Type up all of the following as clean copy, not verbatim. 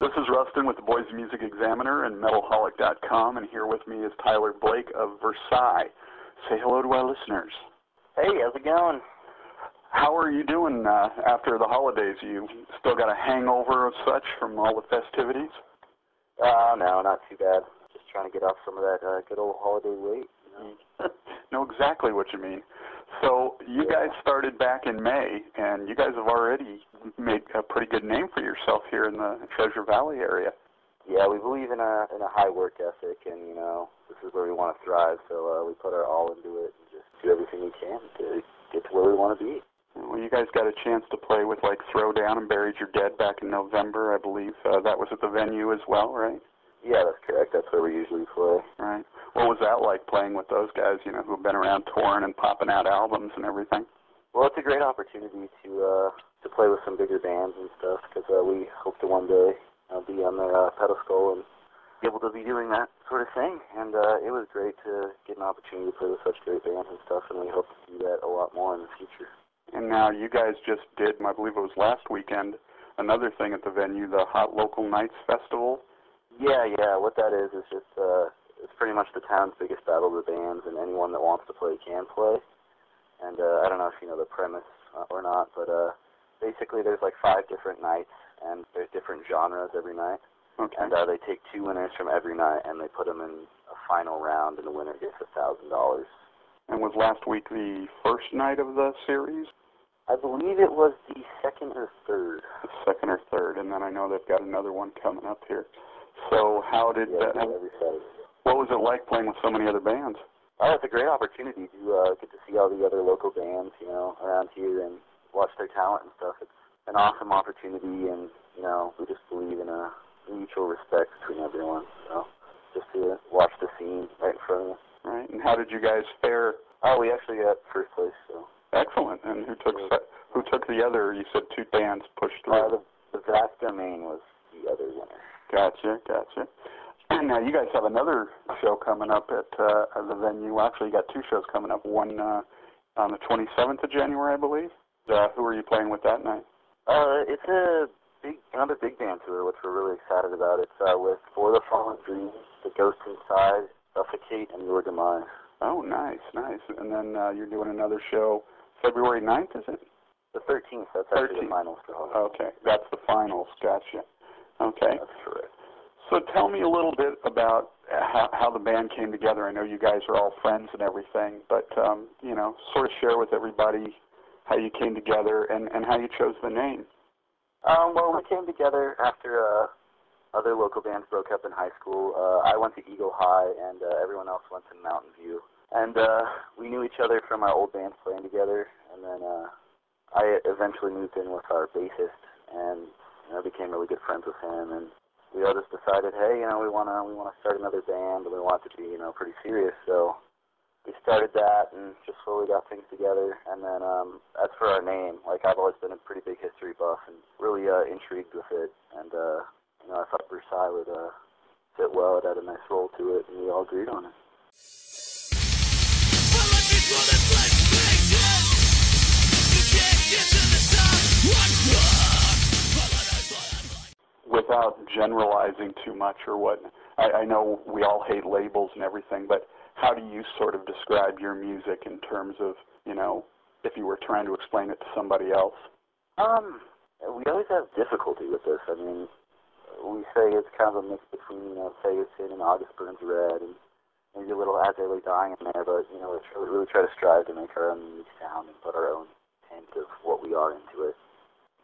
This is Rustin with the Boise Music Examiner and Metalholic.com, and here with me is Tyler Blake of Versailles. Say hello to our listeners. Hey, how's it going? How are you doing after the holidays? You still got a hangover of such from all the festivities? No, not too bad. Just trying to get off some of that good old holiday weight. Know exactly what you mean. So you guys started back in May, and you guys have already made a pretty good name for yourself here in the Treasure Valley area. Yeah, we believe in a high work ethic, and this is where we want to thrive. So we put our all into it and just do everything we can to get to where we want to be. Well, you guys got a chance to play with like Throwdown and Buried Your Dead back in November, I believe. That was at the venue as well, right? Yeah, that's correct. That's where we usually play. Right. What was that like playing with those guys, who have been around touring and popping out albums and everything? Well, it's a great opportunity to play with some bigger bands and stuff, because we hope to one day be on their pedestal and be able to be doing that sort of thing. And it was great to get an opportunity to play with such great bands and stuff, and we hope to do that a lot more in the future. And now you guys just did, I believe it was last weekend, another thing at the venue, the Hot Local Nights Festival. Yeah. What that is just it's pretty much the town's biggest battle of the bands, and anyone that wants to play can play. And I don't know if you know the premise or not, but basically there's like 5 different nights, and there's different genres every night. Okay. And they take 2 winners from every night, and they put them in a final round, and the winner gets $1,000. And was last week the first night of the series? I believe it was the second or third. The second or third, and then I know they've got another one coming up here. So how did that? Every Saturday. What was it like playing with so many other bands? Oh, it's a great opportunity to get to see all the other local bands, around here and watch their talent and stuff. It's an awesome opportunity, and we just believe in a mutual respect between everyone. So just to watch the scene right in front of you. Right. And how did you guys fare? Oh, we actually got first place. So. Excellent. And who took the other? You said 2 bands pushed through. The Vast Domain was the other winner. Gotcha. And now you guys have another show coming up at the venue. Well, actually, you got 2 shows coming up. One on the 27th of January, I believe. Who are you playing with that night? It's another big band tour, which we're really excited about. It's with For the Fallen Dreams, The Ghost Inside, Suffocate, and Your Demise. Oh, nice. And then you're doing another show February 9th, is it? The 13th. That's actually the finals. Okay, that's the finals. Gotcha. Okay. That's correct. So tell me a little bit about how the band came together. I know you guys are all friends and everything, but, sort of share with everybody how you came together and how you chose the name. Well, we came together after other local bands broke up in high school. I went to Eagle High, and everyone else went to Mountain View. And we knew each other from our old bands playing together, and then I eventually moved in with our bassist, and became really good friends with him, and we all just decided, hey, we want to start another band, and we want it to be, pretty serious. So we started that and just slowly got things together. And then as for our name, I've always been a pretty big history buff and really intrigued with it. And I thought Versailles would fit well. It had a nice roll to it, and we all agreed on it. Without generalizing too much or what, I know we all hate labels and everything, but how do you sort of describe your music in terms of, if you were trying to explain it to somebody else? We always have difficulty with this. I mean, we say it's kind of a mix between, Fayetteville and August Burns Red, and maybe a little As I Lay Dying in there, but, we really try to strive to make our own unique sound and put our own hint of what we are into it.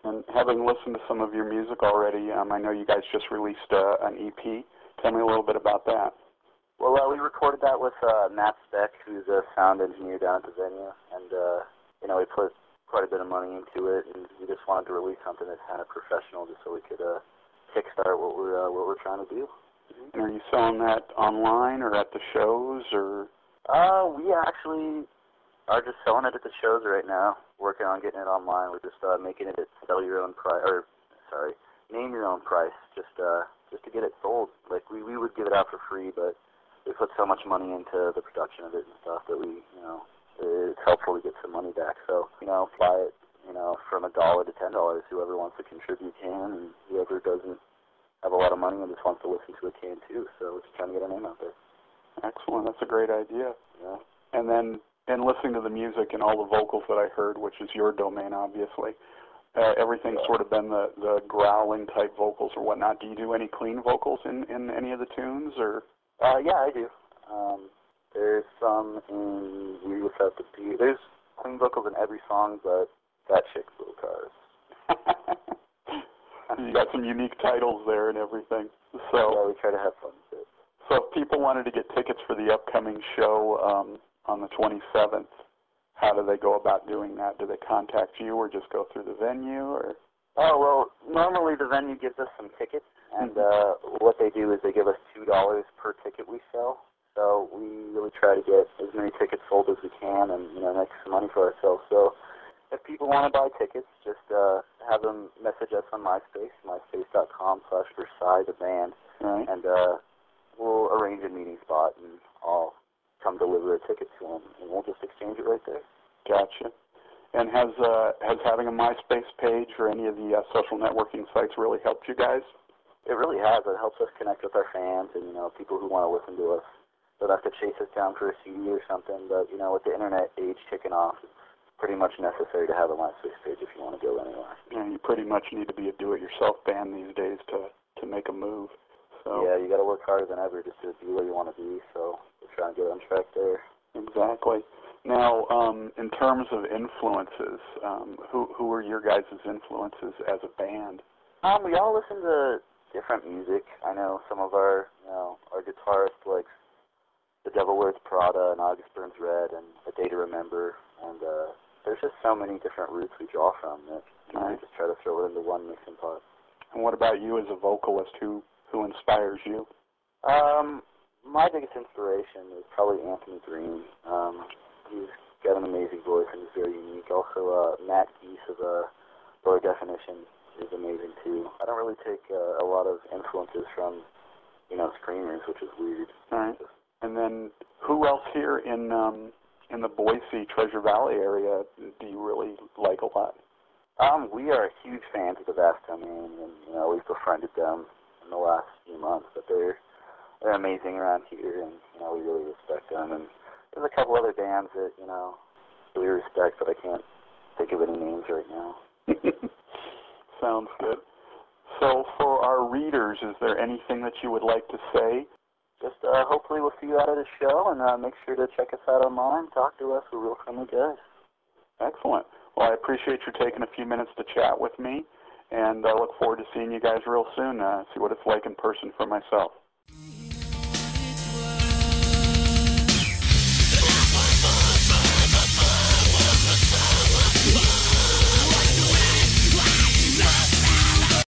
And having listened to some of your music already, I know you guys just released an EP. Tell me a little bit about that. Well, we recorded that with Matt Speck, who's a sound engineer down at the venue, and we put quite a bit of money into it, and we just wanted to release something that's kind of professional, just so we could kickstart what we're trying to do. And are you selling that online or at the shows, or? We actually are just selling it at the shows right now. Working on getting it online. We're just making it at name your own price, just to get it sold. We would give it out for free, but we put so much money into the production of it and stuff that it's helpful to get some money back. So, buy it, from $1 to $10. Whoever wants to contribute can, and whoever doesn't have a lot of money and just wants to listen to a can too. So we're just trying to get our name out there. Excellent. That's a great idea. Yeah. And then in listening to the music and all the vocals that I heard, which is your domain, obviously, everything's sort of been the growling type vocals or whatnot. Do you do any clean vocals in any of the tunes? Or? Yeah, I do. There's some in Weird Without the Beat. There's clean vocals in every song, but that chick's little cars. You got some unique titles there and everything. So yeah, we try to have fun with it. So if people wanted to get tickets for the upcoming show on the 27th, how do they go about doing that? Do they contact you or just go through the venue? Or? Oh, well, normally the venue gives us some tickets, and what they do is they give us $2 per ticket we sell. So we really try to get as many tickets sold as we can and, make some money for ourselves. So if people want to buy tickets, just have them message us on MySpace, myspace.com/Versailles, the band, right. And we'll arrange a meeting spot, and I'll come deliver a ticket to them, and we'll just exchange it right there. Gotcha. And has having a MySpace page or any of the social networking sites really helped you guys? It really has. It helps us connect with our fans and, people who want to listen to us. Don't have to chase us down for a CD or something, but, with the internet age kicking off, it's pretty much necessary to have a MySpace page if you want to go anywhere. Yeah, you pretty much need to be a do-it-yourself band these days to make a move. So. Yeah, you got to work harder than ever just to be where you want to be, so we're trying to get on track there. Exactly. Now, in terms of influences, who are your guys' influences as a band? We all listen to different music. I know some of our guitarist likes The Devil Wears Prada and August Burns Red and A Day to Remember, and there's just so many different roots we draw from that we just try to throw it into one mixing pot. And what about you as a vocalist? Who inspires you? My biggest inspiration is probably Anthony Green. He's got an amazing voice and is very unique. Also, Matt Geese of Lower Definition is amazing too. I don't really take a lot of influences from, screamers, which is weird. All right. And then who else here in the Boise, Treasure Valley area do you really like a lot? We are huge fans of the Vast Domain, and we've befriended them in the last few months, but they're amazing around here, and we really respect them. And there's a couple other bands that we respect, but I can't think of any names right now. Sounds good. So for our readers, is there anything that you would like to say? Just hopefully we'll see you out at the show, and make sure to check us out online. Talk to us. We're real friendly guys. Excellent. Well, I appreciate you taking a few minutes to chat with me, and I look forward to seeing you guys real soon, see what it's like in person for myself.